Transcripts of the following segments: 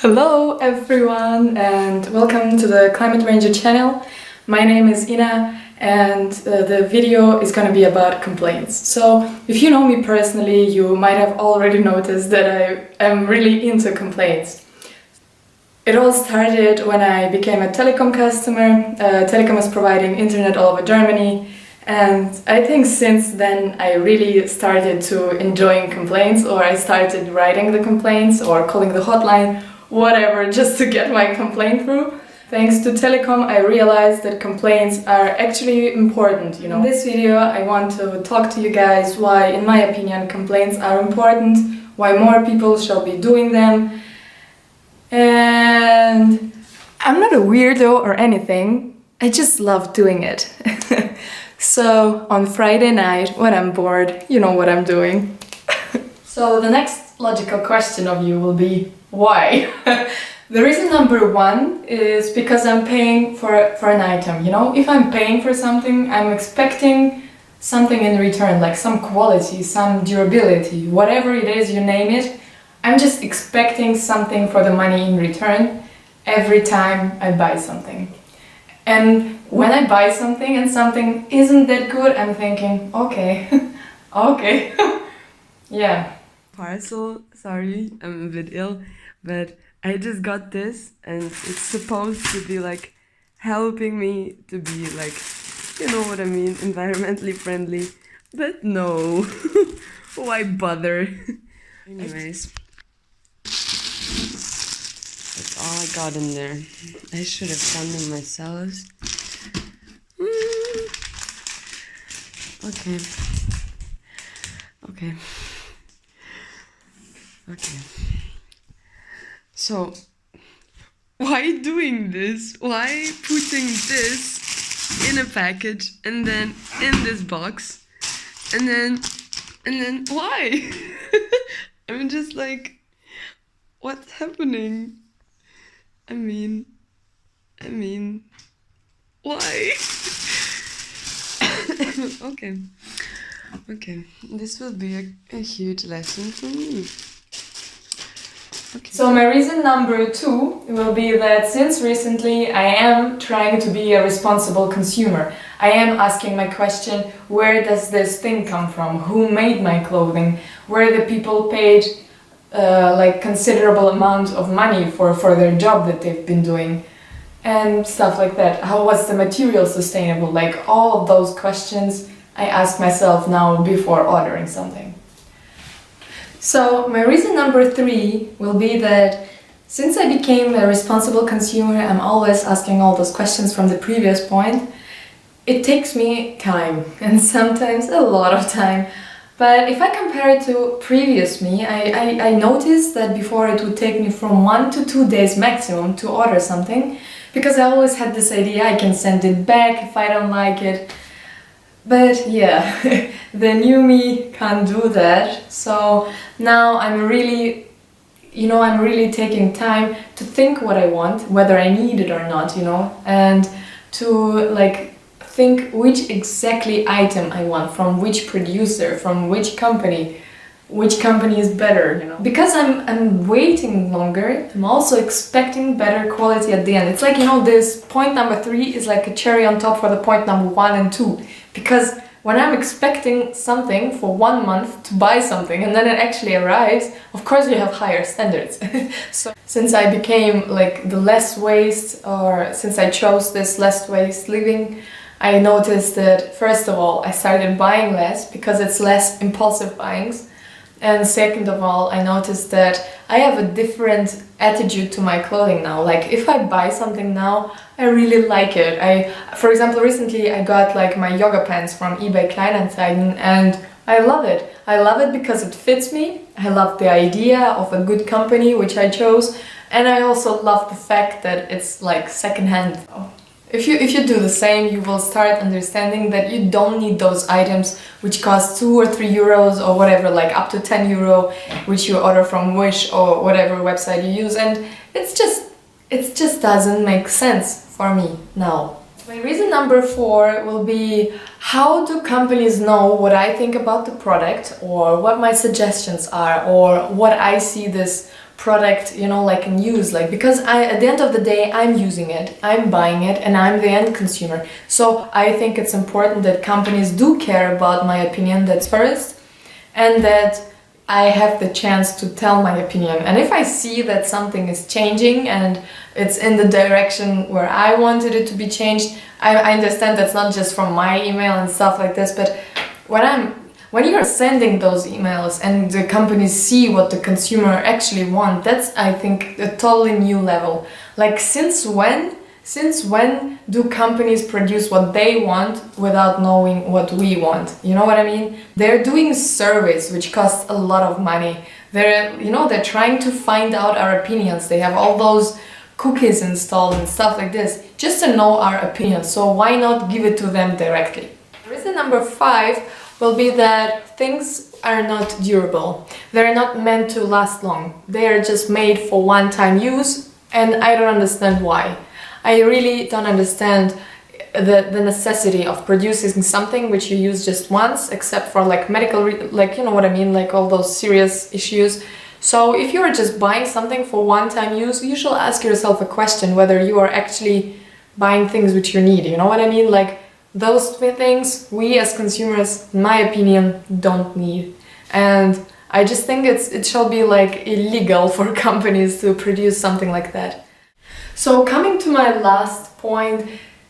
Hello everyone and welcome to the Climate Ranger channel. My name is Ina and the video is going to be about complaints. So if you know me personally, you might have already noticed that I am really into complaints. It all started when I became a telecom customer. Telecom is providing internet all over Germany, and I think since then I really started to enjoying complaints, or I started writing the complaints or calling the hotline, whatever, just to get my complaint through. Thanks to telecom, I realized that complaints are actually important, In this video, I want to talk to you guys why, in my opinion, complaints are important, why more people shall be doing them. And I'm not a weirdo or anything, I just love doing it. So on Friday night, when I'm bored, you know what I'm doing. So the next logical question of you will be, why? The reason number one is because I'm paying for an item, If I'm paying for something, I'm expecting something in return, like some quality, some durability, whatever it is, you name it. I'm just expecting something for the money in return every time I buy something. And when I buy something and something isn't that good, I'm thinking, okay, okay, yeah. Parcel, sorry, I'm a bit ill, but I just got this and it's supposed to be like helping me to be like, you know what I mean, environmentally friendly, but no, why bother? Anyways, that's all I got in there. I should have done them myself. Okay. So, why doing this? Why putting this in a package and then in this box? And then why? I'm just like, what's happening? I mean, why? Okay, this will be a huge lesson for me. Okay. So my reason number two will be that since recently I am trying to be a responsible consumer. I am asking my question, where does this thing come from? Who made my clothing? Where the people paid like considerable amount of money for their job that they've been doing? And stuff like that. How was the material sustainable? Like all of those questions I ask myself now before ordering something. So my reason number three will be that since I became a responsible consumer, I'm always asking all those questions from the previous point. It takes me time, and sometimes a lot of time. But if I compare it to previous me, I noticed that before it would take me from 1 to 2 days maximum to order something, because I always had this idea I can send it back if I don't like it. But yeah, the new me can't do that. So now I'm really taking time to think what I want, whether I need it or not, and to like think which exactly item I want, from which producer, from which company is better, Because I'm waiting longer, I'm also expecting better quality at the end. It's like, this point number three is like a cherry on top for the point number 1 and 2. Because when I'm expecting something for 1 month to buy something and then it actually arrives, of course you have higher standards. So since I became like the less waste, or since I chose this less waste living, I noticed that first of all I started buying less because it's less impulsive buyings. And second of all, I noticed that I have a different attitude to my clothing now. Like if I buy something now, I really like it. For example, recently I got like my yoga pants from eBay Kleinanzeigen and I love it. I love it because it fits me. I love the idea of a good company which I chose, and I also love the fact that it's like secondhand. If you do the same, you will start understanding that you don't need those items which cost 2 or 3 euros or whatever, like up to 10 euro, which you order from Wish or whatever website you use, and it just doesn't make sense for me now. My reason number 4 will be, how do companies know what I think about the product, or what my suggestions are, or what I see this product, you know, like in use, like, because at the end of the day, I'm using it, I'm buying it, and I'm the end consumer. So I think it's important that companies do care about my opinion, that's first, and that I have the chance to tell my opinion. And if I see that something is changing and it's in the direction where I wanted it to be changed, I understand that's not just from my email and stuff like this, but when you're sending those emails and the companies see what the consumer actually wants, that's, I think, a totally new level. Like, since when do companies produce what they want without knowing what we want? You know what I mean? They're doing surveys which cost a lot of money. They're trying to find out our opinions. They have all those cookies installed and stuff like this just to know our opinions. So why not give it to them directly? Reason number 5 will be that things are not durable. They're not meant to last long. They are just made for one-time use, and I don't understand why. I really don't understand the necessity of producing something which you use just once, except for like medical, like, you know what I mean, like all those serious issues. So if you're just buying something for one-time use, you should ask yourself a question whether you are actually buying things which you need. You know what I mean? Like, those things we as consumers, in my opinion, don't need. And I just think it shall be like illegal for companies to produce something like that. So coming to my last point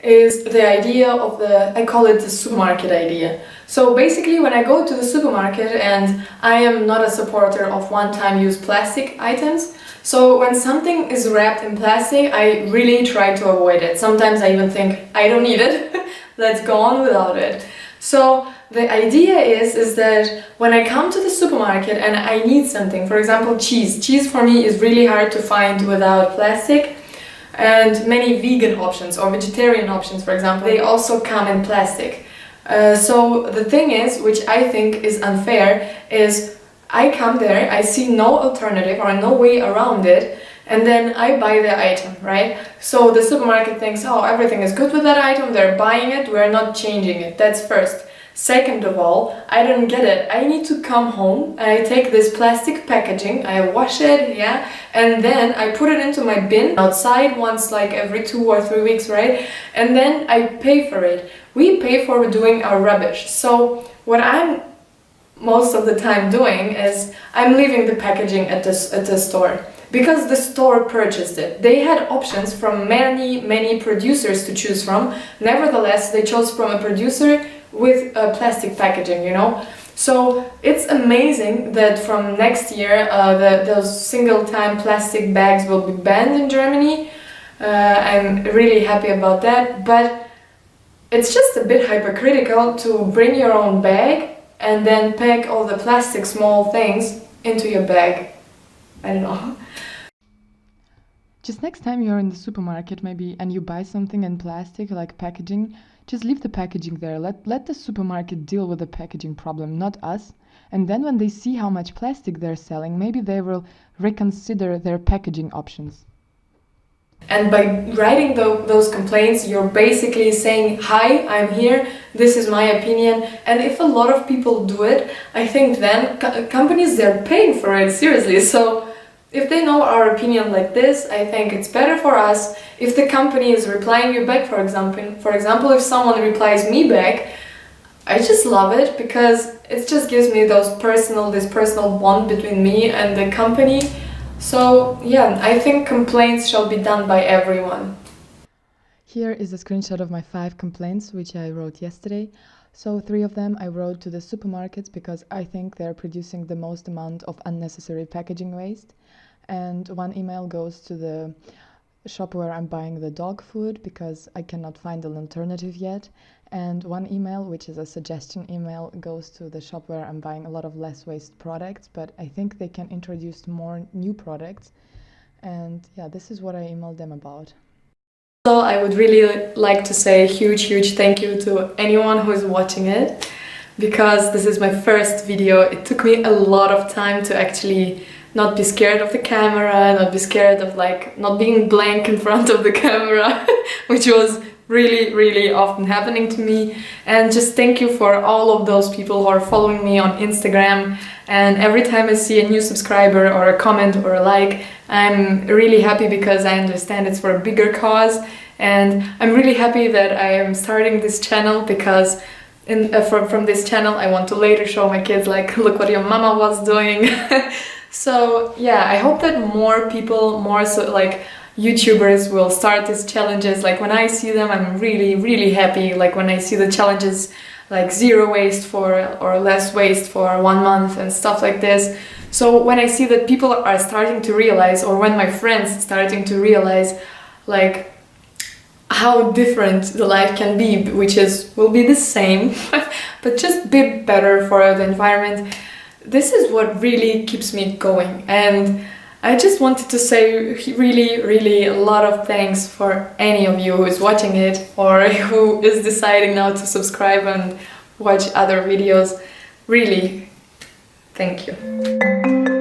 is the idea of I call it the supermarket idea. So basically, when I go to the supermarket, and I am not a supporter of one-time use plastic items, so when something is wrapped in plastic, I really try to avoid it. Sometimes I even think, I don't need it, let's go on without it. So the idea is that when I come to the supermarket and I need something, for example, cheese for me is really hard to find without plastic. And many vegan options or vegetarian options, for example, they also come in plastic. So the thing is, which I think is unfair, is I come there, I see no alternative or no way around it, and then I buy the item, right? So the supermarket thinks, oh, everything is good with that item, they're buying it, we're not changing it. That's first. Second of all, I don't get it. I need to come home and I take this plastic packaging, I wash it, yeah, and then I put it into my bin outside once like every 2 or 3 weeks, right? And then I pay for it. We pay for doing our rubbish. So what I'm most of the time doing is I'm leaving the packaging at the store. Because the store purchased it. They had options from many producers to choose from. Nevertheless, they chose from a producer with plastic packaging, you know. So it's amazing that from next year those single-time plastic bags will be banned in Germany. I'm really happy about that, but it's just a bit hypocritical to bring your own bag and then pack all the plastic small things into your bag. I don't know. Just next time you're in the supermarket maybe and you buy something in plastic like packaging, just leave the packaging there. Let the supermarket deal with the packaging problem, not us. And then when they see how much plastic they're selling, maybe they will reconsider their packaging options. And by writing those complaints, you're basically saying, hi, I'm here, this is my opinion. And if a lot of people do it, I think then companies, they're paying for it, seriously. So if they know our opinion like this, I think it's better for us. If the company is replying you back, for example, if someone replies me back, I just love it because it just gives me this personal bond between me and the company. So yeah, I think complaints shall be done by everyone. Here is a screenshot of my 5 complaints which I wrote yesterday. So 3 of them I wrote to the supermarkets because I think they're producing the most amount of unnecessary packaging waste. And 1 email goes to the shop where I'm buying the dog food because I cannot find an alternative yet. And 1 email, which is a suggestion email, goes to the shop where I'm buying a lot of less waste products, but I think they can introduce more new products. And yeah, this is what I emailed them about. So I would really like to say a huge thank you to anyone who is watching it, because this is my first video. It took me a lot of time to actually not be scared of the camera, not be scared of like not being blank in front of the camera, which was really, really often happening to me. And just thank you for all of those people who are following me on Instagram. And every time I see a new subscriber or a comment or a like, I'm really happy because I understand it's for a bigger cause. And I'm really happy that I am starting this channel because from this channel I want to later show my kids, like, look what your mama was doing. So yeah, I hope that more people, more so like YouTubers will start these challenges. Like when I see them, I'm really, really happy. Like when I see the challenges like 0 waste for or less waste for 1 month and stuff like this. So when I see that people are starting to realize, or when my friends starting to realize like how different the life can be, which will be the same, but just a bit better for the environment. This is what really keeps me going. And I just wanted to say really, really a lot of thanks for any of you who is watching it or who is deciding now to subscribe and watch other videos. Really, thank you.